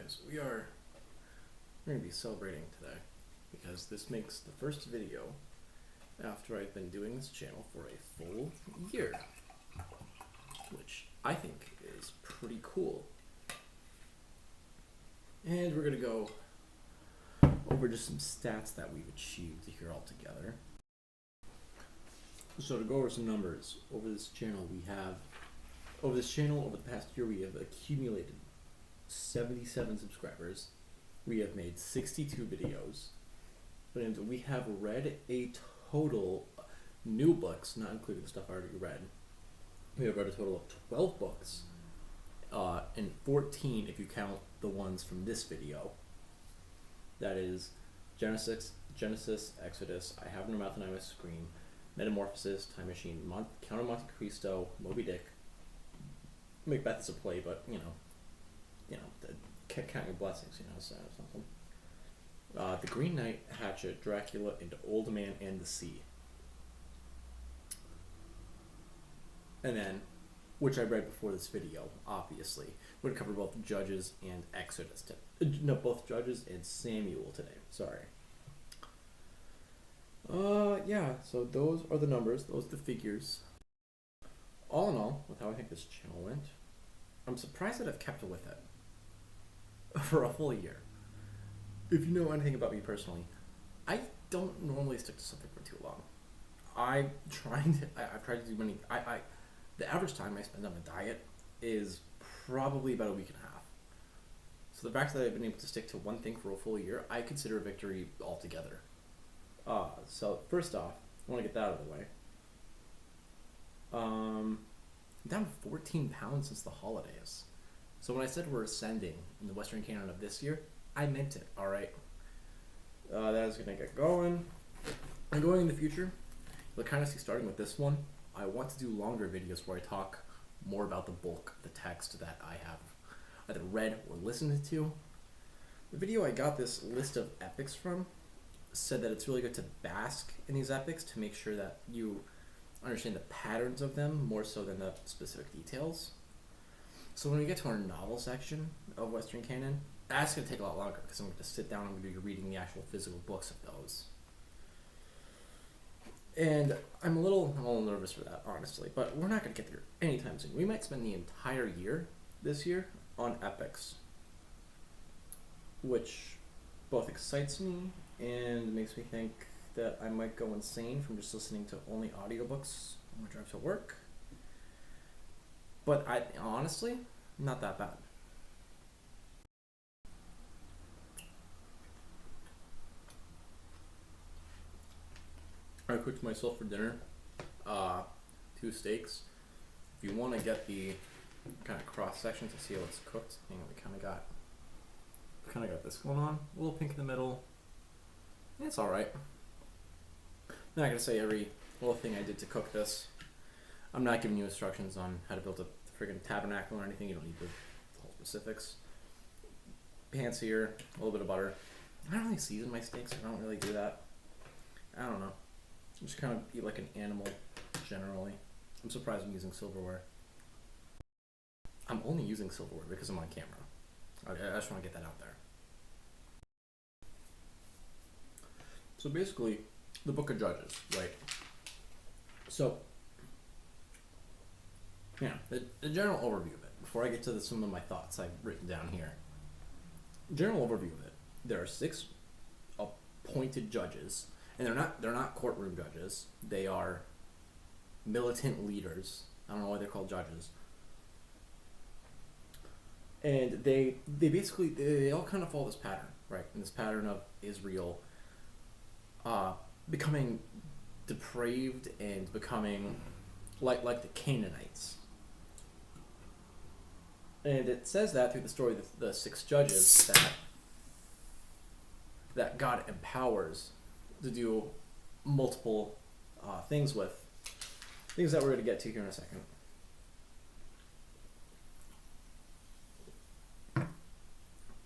guys, we're going to be celebrating today because this makes the first video after I've been doing this channel for a full year, which I think is pretty cool. And we're going to go over just some stats that we've achieved here all together. So to go over some numbers, over this channel, over the past year, we have accumulated 77 subscribers. We have made 62 videos. And we have read a total, new books, not including the stuff I already read. We have read a total of 12 books, and 14 if you count the ones from this video. That is Genesis, Exodus, I Have No Mouth and I Must Scream, Metamorphosis, Time Machine, Count of Monte Cristo, Moby Dick. Macbeth is a play, but count your blessings, something. The Green Knight, Hatchet, Dracula, and Old Man and the Sea. And then, which I read before this video, obviously, we're going to cover both Judges and Exodus. Both Judges and Samuel today. Sorry. Yeah, so those are the numbers, those are the figures. All in all, with how I think this channel went, I'm surprised that I've kept with it for a full year. If you know anything about me personally, I don't normally stick to something for too long. I've tried to do many. The average time I spend on a diet is probably about a week and a half. So the fact that I've been able to stick to one thing for a full year, I consider a victory altogether. So first off, I want to get that out of the way. I'm down 14 pounds since the holidays. So when I said we're ascending in the Western canon of this year, I meant it, alright? That is going to get going. And going in the future, you'll kind of see, starting with this one, I want to do longer videos where I talk more about the bulk of the text that I have either read or listened to. The video I got this list of epics from said that it's really good to bask in these epics to make sure that you understand the patterns of them more so than the specific details. So when we get to our novel section of Western canon, that's going to take a lot longer because I'm going to sit down and I'm going to be reading the actual physical books of those. And I'm a little nervous for that, honestly, but we're not going to get there anytime soon. We might spend the entire year this year on epics, which both excites me and makes me think that I might go insane from just listening to only audiobooks on my drive to work. But honestly, not that bad. I cooked myself for dinner 2 steaks. If you want to get the kind of cross section to see how it's cooked, we kind of got this going on. A little pink in the middle. It's all right. I'm not gonna say every little thing I did to cook this. I'm not giving you instructions on how to build a friggin' tabernacle or anything. You don't need the whole specifics. Pans here, a little bit of butter. I don't really season my steaks. I don't really do that. I don't know. I just kind of eat like an animal generally. I'm surprised I'm using silverware. I'm only using silverware because I'm on camera. I just want to get that out there. So basically, the Book of Judges, right? So, yeah, the general overview of it, before I get to some of my thoughts I've written down here. General overview of it, there are 6 appointed judges, and they're not courtroom judges. They are militant leaders. I don't know why they're called judges. And they all kind of follow this pattern, right? And this pattern of Israel becoming depraved and becoming like the Canaanites. And it says that through the story of the 6 judges that God empowers to do multiple things with. Things that we're going to get to here in a second.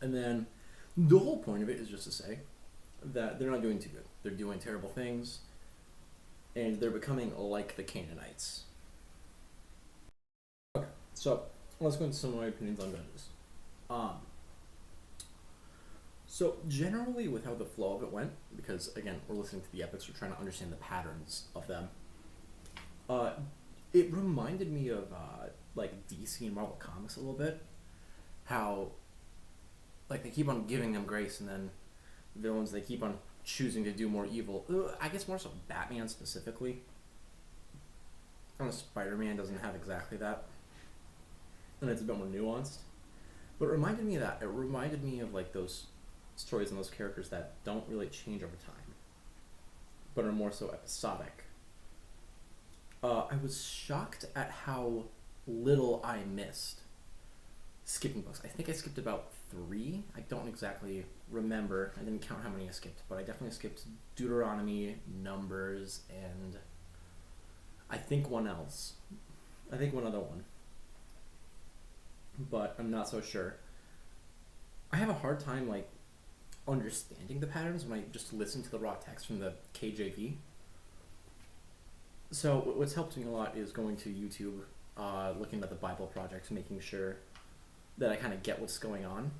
And then the whole point of it is just to say that they're not doing too good. They're doing terrible things, and they're becoming like the Canaanites. Okay, so let's go into some of my opinions on Judges. So generally, with how the flow of it went, because again, we're listening to the epics, we're trying to understand the patterns of them. Uh, it reminded me of like DC and Marvel comics a little bit. How like they keep on giving them grace, and then villains they keep on choosing to do more evil. I guess more so Batman specifically. I don't know, Spider-Man doesn't have exactly that, and it's a bit more nuanced. But it reminded me of that. It reminded me of like those stories and those characters that don't really change over time, but are more so episodic. I was shocked at how little I missed skipping books. I think I skipped about 3. I don't exactly remember. I didn't count how many I skipped, but I definitely skipped Deuteronomy, Numbers, and I think one else. I think one other one. But I'm not so sure. I have a hard time like understanding the patterns when I just listen to the raw text from the KJV. So what's helped me a lot is going to YouTube, looking at the Bible Project, making sure that I kind of get what's going on.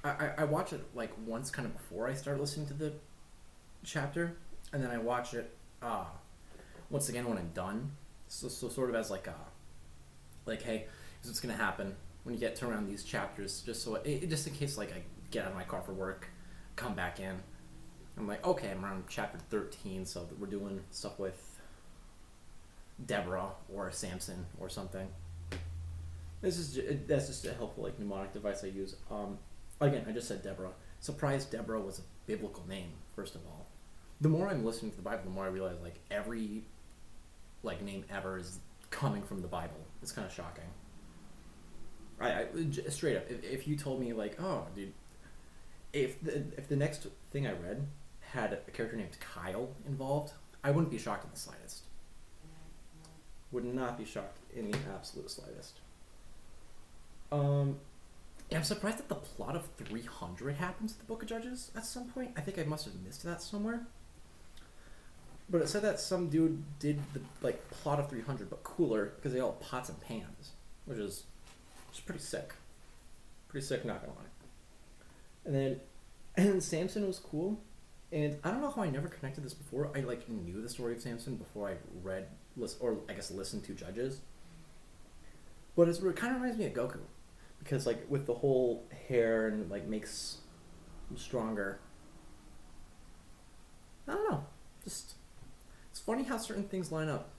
I watch it like once kind of before I start listening to the chapter, and then I watch it once again when I'm done. So sort of as like like hey, this is what's gonna happen when you get to around these chapters, just so just in case like I get out of my car for work, come back in, I'm like okay, I'm around chapter 13, so we're doing stuff with Deborah or Samson or something. That's just a helpful like mnemonic device I use. Again, I just said Deborah. Surprised Deborah was a biblical name. First of all, the more I'm listening to the Bible, the more I realize like every like name ever is coming from the Bible. It's kind of shocking. I straight up, if you told me like, oh, dude, if the next thing I read had a character named Kyle involved, I wouldn't be shocked in the slightest. Would not be shocked in the absolute slightest. Yeah, I'm surprised that the plot of 300 happens in the Book of Judges at some point. I think I must have missed that somewhere. But it said that some dude did the like plot of 300, but cooler because they all have pots and pans, which is pretty sick. Pretty sick, not gonna lie. And then Samson was cool, and I don't know how I never connected this before. I like knew the story of Samson before I read or I guess listened to Judges. But it kind of reminds me of Goku, because like with the whole hair and like makes him stronger. I don't know, just it's funny how certain things line up.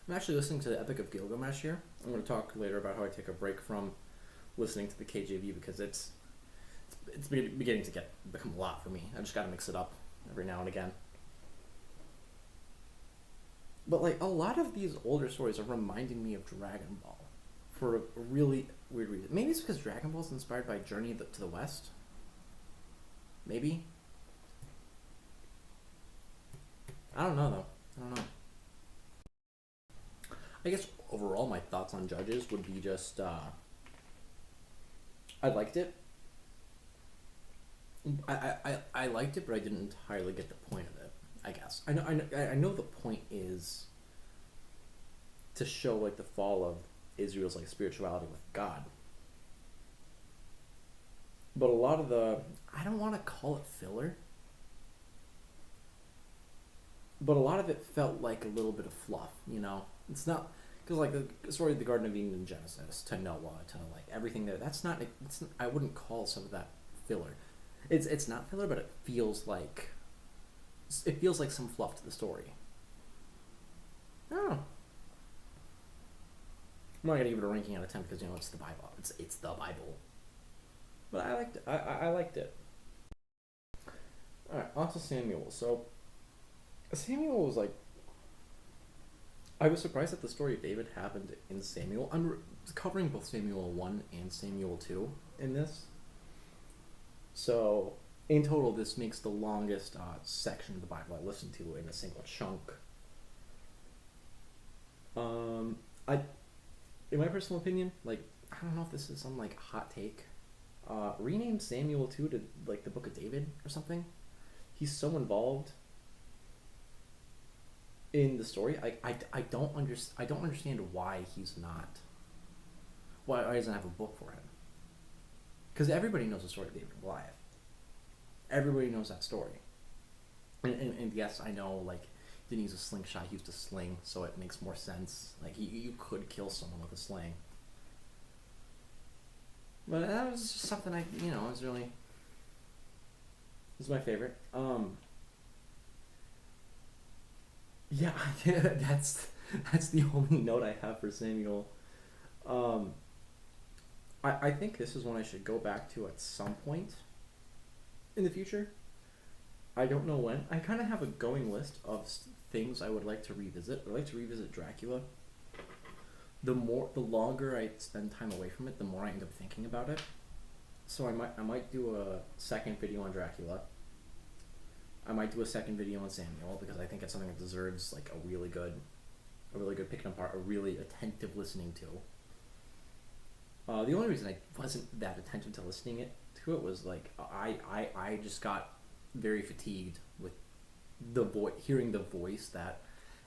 I'm actually listening to the Epic of Gilgamesh here. I'm going to talk later about how I take a break from listening to the KJV because it's beginning to become a lot for me. I just got to mix it up every now and again. But like a lot of these older stories are reminding me of Dragon Ball for a really weird reason. Maybe it's because Dragon Ball is inspired by Journey to the West. Maybe. I don't know though. I don't know. I guess overall my thoughts on Judges would be just I liked it. I liked it, but I didn't entirely get the point of it. I guess I know the point is to show like the fall of Israel's like spirituality with God. But a lot of I don't want to call it filler, but a lot of it felt like a little bit of fluff. You know, it's not because like the story of the Garden of Eden in Genesis to Noah to like everything there. That's not. I wouldn't call some of that filler. It's not filler, but it feels like some fluff to the story. I don't know. I'm not gonna give it a ranking out of 10 because it's the Bible. It's the Bible. But I liked it. I liked it. All right, on to Samuel. So Samuel was like, I was surprised that the story of David happened in Samuel. I'm covering both Samuel 1 and Samuel 2 in this. So in total, this makes the longest section of the Bible I listened to in a single chunk. In my personal opinion, like I don't know if this is some like hot take. Rename Samuel 2 to like the Book of David or something. He's so involved in the story. I don't understand why he's not. Why he doesn't have a book for him? Because everybody knows the story of David and Goliath. Everybody knows that story. And yes, I know, like, he didn't use a slingshot, he used a sling, so it makes more sense. Like, you could kill someone with a sling. But that was just something I was really... This is my favorite. Yeah, that's the only note I have for Samuel. I think this is one I should go back to at some point in the future. I don't know when. I kind of have a going list of things I would like to revisit. I'd like to revisit Dracula. The longer I spend time away from it, the more I end up thinking about it. So I might do a second video on Dracula. I might do a second video on Samuel because I think it's something that deserves like a really good picking apart, a really attentive listening to. The only reason I wasn't that attentive to listening to it was like I just got very fatigued with hearing the voice that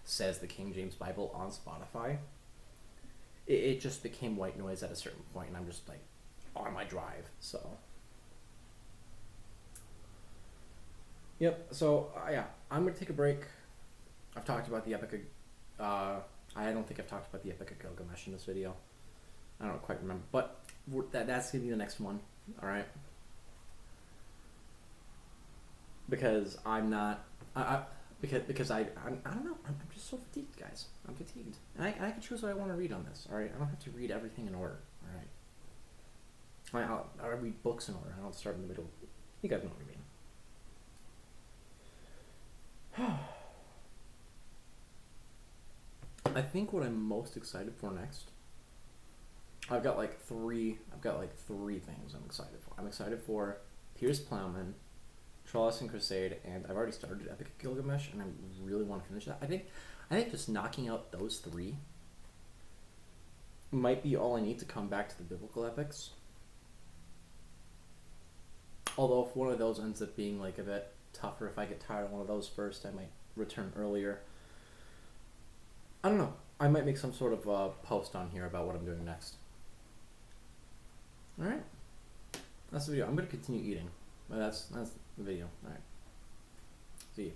says the King James Bible on Spotify. It just became white noise at a certain point, and I'm just like on my drive. So, yep. So yeah, I'm gonna take a break. I've talked about the Epic. I don't think I've talked about the Epic of Gilgamesh in this video. I don't quite remember, but that's gonna be the next one. All right. Because I'm not, because I don't know. I'm just so fatigued, guys. I'm fatigued, and I can choose what I want to read on this. All right, I don't have to read everything in order. All right, I read books in order. I don't start in the middle. You guys know what I mean. I think what I'm most excited for next. I've got like three things I'm excited for. I'm excited for Piers Plowman, Trolls and Crusade, and I've already started Epic of Gilgamesh, and I really want to finish that. I think just knocking out those three might be all I need to come back to the biblical epics. Although if one of those ends up being like a bit tougher, if I get tired of one of those first, I might return earlier. I don't know. I might make some sort of post on here about what I'm doing next. Alright. That's the video. I'm going to continue eating. But that's the video. Alright. See you.